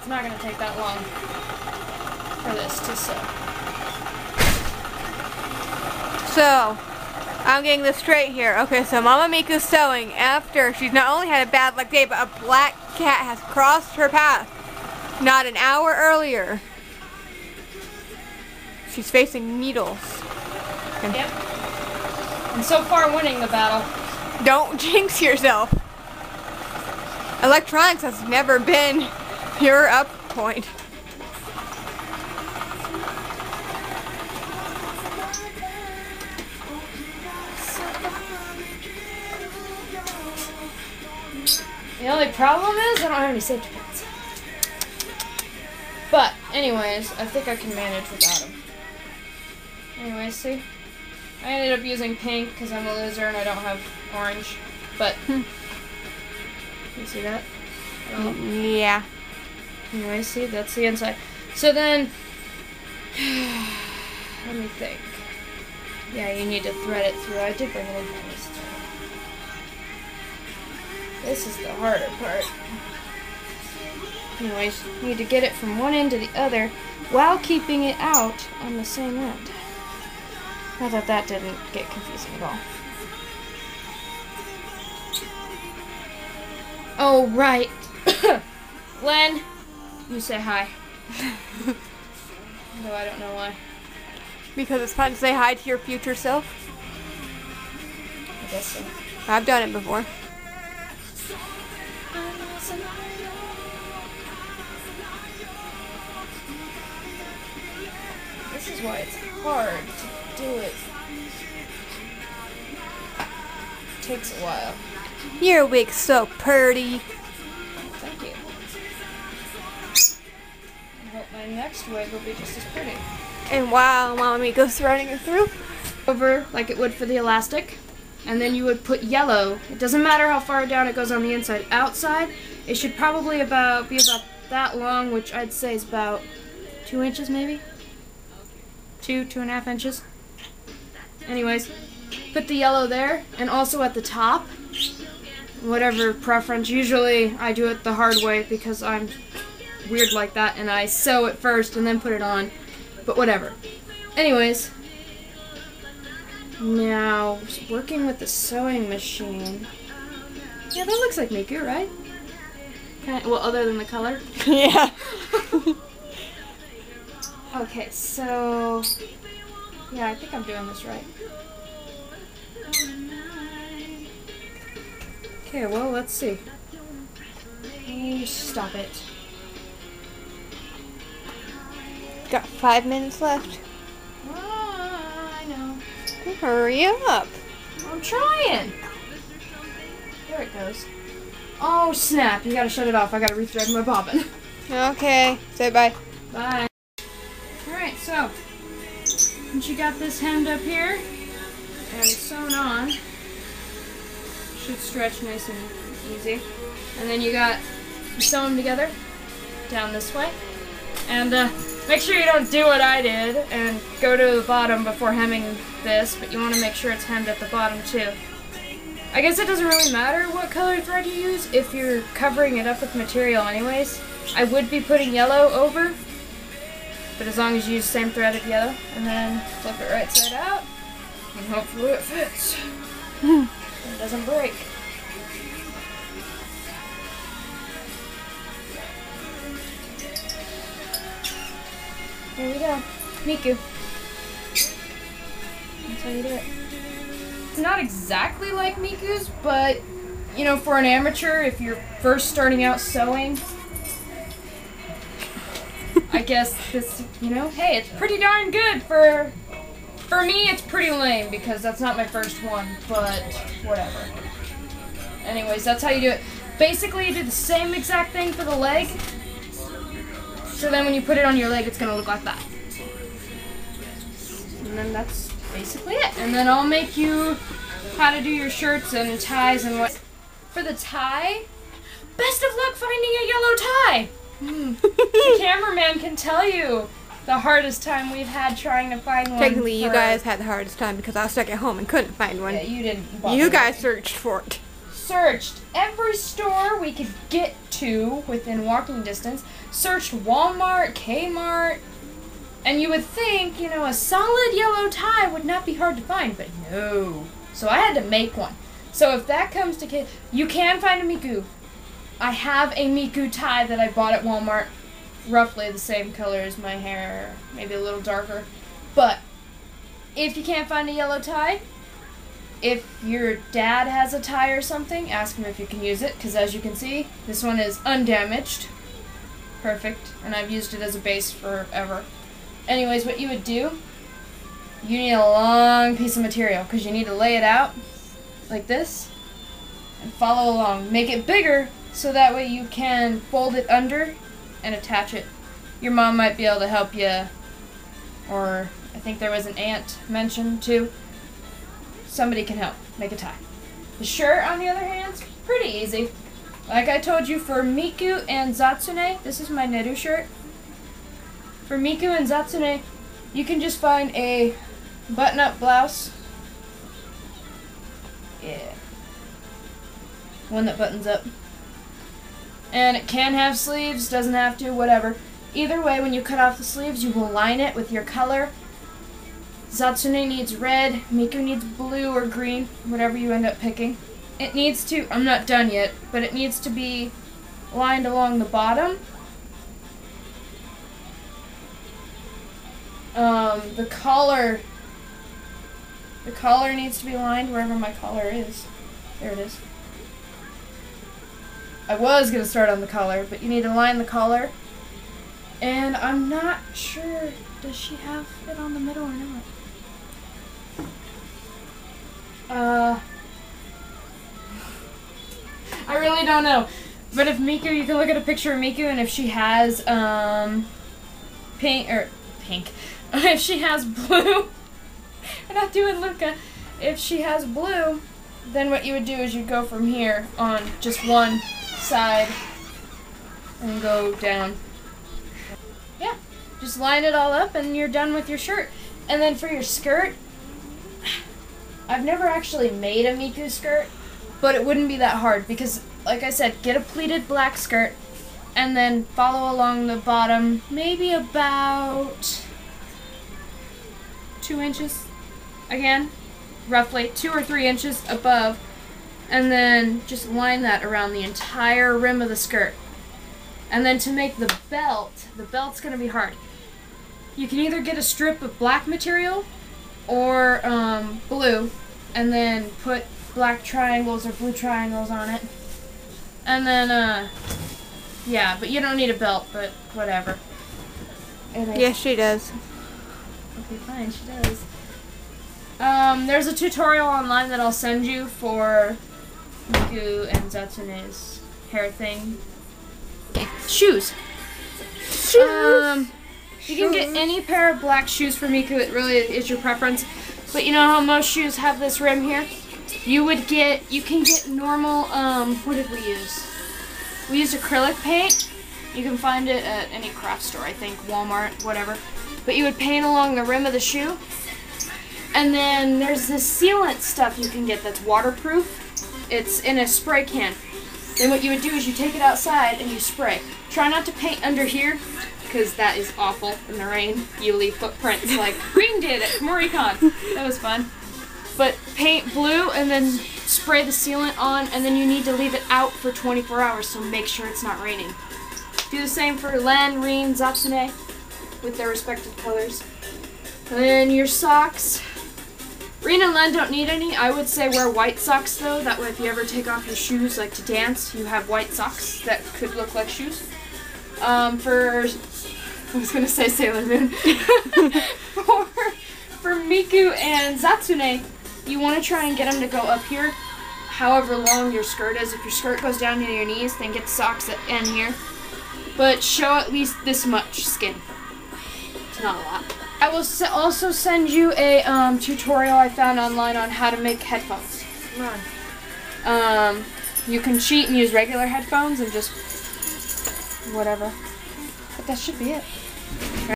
It's not going to take that long for this to sew. So, I'm getting this straight here. Okay, so MamaMiku's sewing after she's not only had a bad luck day, but a black cat has crossed her path not an hour earlier. She's facing needles. Yep. And so far winning the battle. Don't jinx yourself. Electronics has never been your up point. The only problem is I don't have any safety pins. But, anyways, I think I can manage without them. Anyways, see? I ended up using pink because I'm a loser and I don't have orange. But, you see that? Yeah. Anyways, see? That's the inside. So then, let me think. Yeah, you need to thread it through. I did bring it in for this. This is the harder part. Anyways, you need to get it from one end to the other while keeping it out on the same end. Not that that didn't get confusing at all. Oh, right. Len, you say hi. Though I don't know why. Because it's fun to say hi to your future self. I guess so. I've done it before. This is why it's hard to do it. It takes a while. Your wig's so pretty. Thank you. I hope my next wig will be just as pretty. And while MamaMiku's running it through, Over like it would for the elastic, and then you would put yellow. It doesn't matter how far down it goes on the inside. Outside, it should probably be about that long, which I'd say is about 2 inches maybe. 2.5 inches. Anyways, put the yellow there, and also at the top, whatever preference. Usually I do it the hard way because I'm weird like that, and I sew it first and then put it on, but whatever. Anyways, now working with the sewing machine. Yeah, that looks like Miku, right? Well, other than the color. yeah. Okay, so yeah, I think I'm doing this right. Okay, well, let's see. Hey, stop it. Got 5 minutes left. I know. Hurry up. I'm trying. There it goes. Oh, snap. You gotta shut it off. I gotta rethread my bobbin. Okay. Say bye. Bye. Alright, so once you got this hemmed up here and sewn on, should stretch nice and easy. And then you sew them together down this way. And make sure you don't do what I did and go to the bottom before hemming this, but you want to make sure it's hemmed at the bottom too. I guess it doesn't really matter what color thread you use if you're covering it up with material anyways. I would be putting yellow over, but as long as you use the same thread of yellow, and then flip it right side out, and hopefully it fits. And it doesn't break. There we go. Miku. That's how you do it. It's not exactly like Miku's, but, you know, for an amateur, if you're first starting out sewing, I guess this, you know, hey, it's pretty darn good for me, it's pretty lame because that's not my first one, but whatever. Anyways, that's how you do it. Basically, you do the same exact thing for the leg. So then when you put it on your leg, it's going to look like that. And then that's basically it. And then I'll make you how to do your shirts and ties and what. For the tie, best of luck finding a yellow tie. The cameraman can tell you the hardest time we've had trying to find one. Technically, you guys had the hardest time because I was stuck at home and couldn't find one. Yeah, you didn't. You guys searched for it. searched every store we could get to within walking distance, searched Walmart, Kmart, and you would think, you know, a solid yellow tie would not be hard to find, but no. So I had to make one. So if that comes to kids, you can find a Miku. I have a Miku tie that I bought at Walmart, roughly the same color as my hair, maybe a little darker. But if you can't find a yellow tie, if your dad has a tie or something, ask him if you can use it, because as you can see, this one is undamaged. Perfect. And I've used it as a base forever. Anyways, what you would do, you need a long piece of material, because you need to lay it out like this and follow along. Make it bigger so that way you can fold it under and attach it. Your mom might be able to help you, or I think there was an aunt mentioned too. Somebody can help make a tie. The shirt, on the other hand, is pretty easy. Like I told you, for Miku and Zatsune, this is my Neru shirt. For Miku and Zatsune, you can just find a button-up blouse. Yeah. One that buttons up. And it can have sleeves, doesn't have to, whatever. Either way, when you cut off the sleeves, you will line it with your color. Zatsune needs red, Miku needs blue or green, whatever you end up picking. It needs to, I'm not done yet, but it needs to be lined along the bottom. The collar needs to be lined wherever my collar is. There it is. I was going to start on the collar, but you need to line the collar. And I'm not sure, does she have it on the middle or not? I really don't know. But if Miku, you can look at a picture of Miku, and if she has, pink, if she has blue, I'm not doing Luca, if she has blue, then what you would do is you'd go from here on just one side and go down. Yeah, just line it all up and you're done with your shirt. And then for your skirt, I've never actually made a Miku skirt, but it wouldn't be that hard because, like I said, get a pleated black skirt and then follow along the bottom, maybe about 2 inches, again, roughly 2 or 3 inches above, and then just line that around the entire rim of the skirt. And then to make the belt's going to be hard. You can either get a strip of black material or blue, and then put black triangles or blue triangles on it. And then, yeah, but you don't need a belt, but whatever. Yes, she does. Okay, fine, she does. There's a tutorial online that I'll send you for Miku and Zatsune's hair thing. Okay. Shoes. You can get any pair of black shoes for Miku. It really is your preference. But you know how most shoes have this rim here? You can get normal, what did we use? We used acrylic paint. You can find it at any craft store, I think, Walmart, whatever. But you would paint along the rim of the shoe. And then there's this sealant stuff you can get that's waterproof. It's in a spray can. Then what you would do is you take it outside and you spray. Try not to paint under here, because that is awful in the rain. You leave footprints like Green did at Moricon. That was fun. But paint blue and then spray the sealant on, and then you need to leave it out for 24 hours, so make sure it's not raining. Do the same for Len, Rin, Zatsune with their respective colors. And then your socks. Rin and Len don't need any. I would say wear white socks though. That way if you ever take off your shoes like to dance, you have white socks that could look like shoes. I was going to say Sailor Moon. for Miku and Zatsune, you want to try and get them to go up here, however long your skirt is. If your skirt goes down to your knees, then get socks that end here. But show at least this much skin. It's not a lot. I will also send you a tutorial I found online on how to make headphones. You can cheat and use regular headphones and just whatever. But that should be it.